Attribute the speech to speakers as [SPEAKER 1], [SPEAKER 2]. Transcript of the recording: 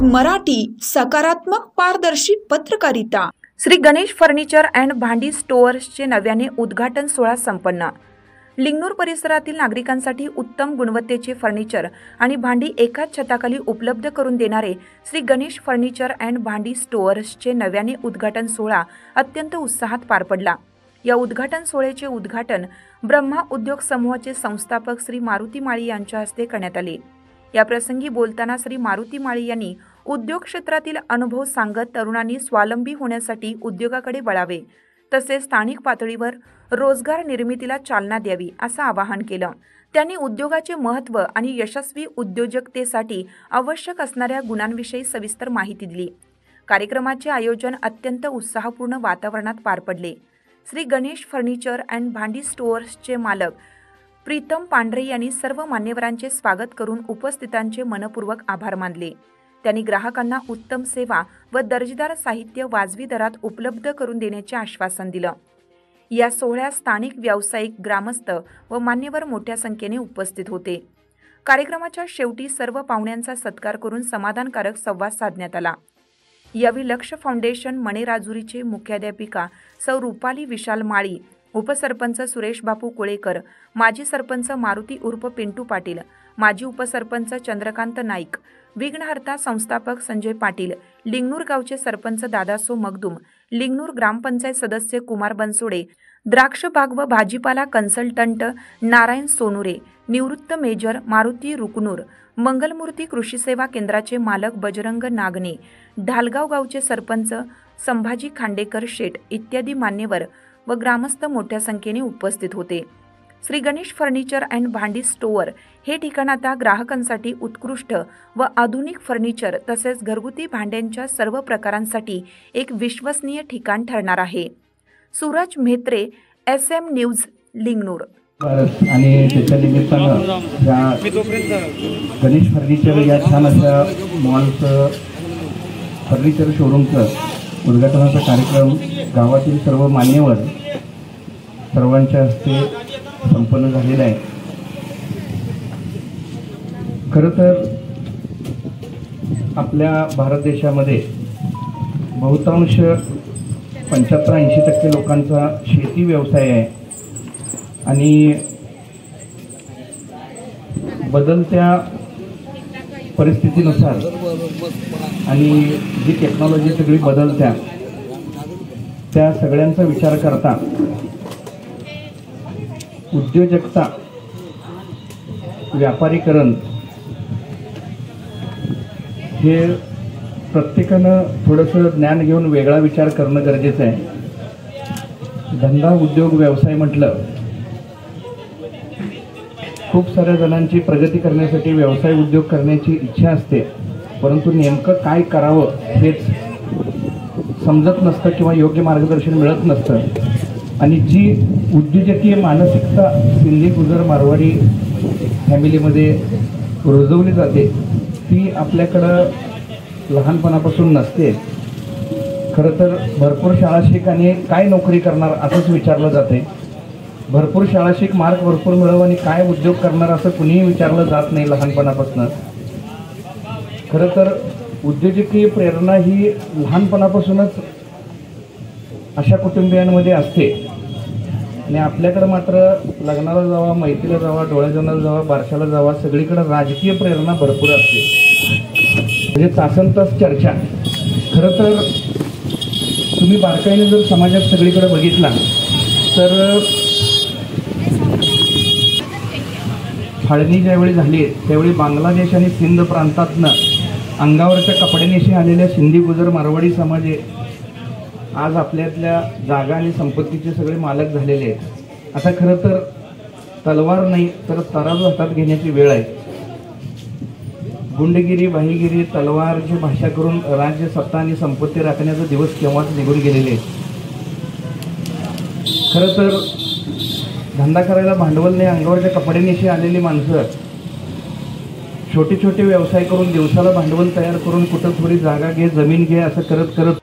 [SPEAKER 1] मराठी सकारात्मक पारदर्शी पत्रकारिता।
[SPEAKER 2] श्री गणेश फर्निचर अँड भांडी स्टोअर्सचे नव्याने उद्घाटन सोहळा संपन्न। लिंगनूर परिसरातील नागरिकांसाठी उत्तम गुणवत्तेचे फर्निचर आणि भांडी एकाच छताखाली उपलब्ध करून देणारे श्री गणेश फर्निचर अँड भांडी स्टोअर्सचे नव्याने उद्घाटन सोहळा अत्यंत उत्साहात पार पडला। या उद्घाटन सोहळ्याचे उद्घाटन ब्रह्मा उद्योग समूहाचे संस्थापक श्री मारुती माळी यांच्या हस्ते करण्यात आले। या प्रसंगी बोलताना श्री मारुती माळी यांनी उद्योग क्षेत्रातील अनुभव सांगत तरुणांनी स्वावलंबी होण्यासाठी उद्योगाकडे वळावे, तसेच स्थानिक पातळीवर रोजगार निर्मितीला चालना द्यावी असं आवाहन केलं। त्यांनी उद्योगाचे महत्त्व आणि यशस्वी उद्योजकतेसाठी आवश्यक असणाऱ्या गुणांविषयी सविस्तर माहिती दिली। कार्यक्रमाचे आयोजन अत्यंत उत्साहपूर्ण वातावरणात पार पडले। श्री गणेश फर्निचर अँड भांडी स्टोअर्सचे मालक प्रीतम पांढरे यांनी सर्व मान्यवरांचे स्वागत करून उपस्थितांचे मनपूर्वक आभार मानले। त्यांनी ग्राहकांना उत्तम सेवा व दर्जेदार साहित्य वाजवी दरात उपलब्ध करून देण्याचे आश्वासन दिलं। या सोहळ्यात स्थानिक व्यावसायिक, ग्रामस्थ व मान्यवर मोठ्या संख्येने उपस्थित होते। कार्यक्रमाच्या शेवटी सर्व पाहुण्यांचा सत्कार करून समाधानकारक संवाद साधण्यात आला। यावेळी लक्ष फाउंडेशन मणेराजुरीचे मुख्याध्यापिका सौ रुपाली विशाल माळी, उपसरपंच सुरेश बापू कोळेकर, माजी सरपंच मारुती उर्फ पिंटू पाटील, माजी उपसरपंच चंद्रकांत नाईक, विघ्नहर्ता संस्थापक संजय पाटील, लिंगनूर गावचे सरपंच दादासो मगदूम, लिंगनूर ग्रामपंचायत सदस्य कुमार बनसोडे, द्राक्ष बाग व भाजीपाला कन्सल्टंट नारायण सोनुरे, निवृत्त मेजर मारुती रुकनूर, मंगलमूर्ती कृषी सेवा केंद्राचे मालक बजरंग नागणे, ढालगाव गावचे सरपंच संभाजी खांडेकर शेठ इत्यादी मान्यवर व ग्रामस्थ मोठ्या संख्येने उपस्थित होते। श्री गणेश फर्निचर अँड भांडी स्टोअर हे ठिकाण आता ग्राहकांसाठी उत्कृष्ट व आधुनिक फर्निचर तसेच घरगुती भांड्यांच्या सर्व प्रकारांसाठी एक विश्वसनीय ठिकाण ठरणार आहे। Suraj Mhetre, SM news, Lingnur.
[SPEAKER 3] आणि त्याच्या निमित्तानं या गणेश फर्निचर या छान अशा मॉलचं फर्निचर शोरूमचं उद्घाटनाचा कार्यक्रम गावातील सर्व मान्यवर सर्वांच्या हस्ते संपन्न झालेला आहे। खरं तर आपल्या भारत देशामध्ये बहुतांश 75-80% लोकांचा शेती व्यवसाय आहे आणि बदलत्या परिस्थितीनुसार आणि जी टेक्नॉलॉजी सगळी बदलत्या त्या सगळ्यांचा विचार करता उद्योजकता, व्यापारीकरण हे प्रत्येकानं थोडंसं ज्ञान घेऊन वेगळा विचार करणं गरजेचं आहे। धंदा, उद्योग, व्यवसाय म्हटलं खूप साऱ्या जणांची प्रगती करण्यासाठी व्यवसाय उद्योग करण्याची इच्छा असते, परंतु नेमकं काय करावं हेच समजत नसतं किंवा योग्य मार्गदर्शन मिळत नसतं। आणि जी उद्योजकीय मानसिकता सिंधी, गुजर, मारवाडी फॅमिलीमध्ये रुजवली जाते ती आपल्याकडं लहानपणापासून नसते। खरं तर भरपूर शाळा शिक आणि काय नोकरी करणार असंच विचारलं जाते। भरपूर शाळा शिक, मार्क भरपूर मिळव आणि काय उद्योग करणार असं कुणीही विचारलं जात नाही लहानपणापासून। खरं तर उद्योजकीय प्रेरणा ही लहानपणापासूनच अशा कुटुंबियांमध्ये असते आणि आपल्याकडं मात्र लग्नाला जावा, मैत्रीला जावा, डोळ्याजनाला जावा, बारशाला जावा, सगळीकडे राजकीय प्रेरणा भरपूर असते, म्हणजे तासनतास चर्चा। खरं तर तुम्ही बारकाईने जर समाजात सगळीकडे बघितला तर फाळणी ज्यावेळी झाली त्यावेळी बांगलादेश आणि सिंध प्रांतातनं अंगावरच्या कपड्यानेशी आलेल्या सिंधी, गुजर, मारवाडी समाज आज आपल्यातल्या जागा आणि संपत्तीचे सगळे मालक झालेले आहेत। आता खरं तर तलवार नाही तर तराजू हातात घेण्याची वेळ आहे। गुंडगिरी, भाईगिरी, तलवारची भाषा करून राज्य, सत्ता आणि संपत्ती राखण्याचा दिवस केव्हाच निघून गेलेले आहेत। खरं तर धंदा करायला भांडवल नाही, अंगावरच्या कपड्यानेशी आलेली माणसं छोटे छोटे व्यवसाय करून दिवसाला भांडवल तयार करून कुठं थोडी जागा घे, जमीन घे असं करत करत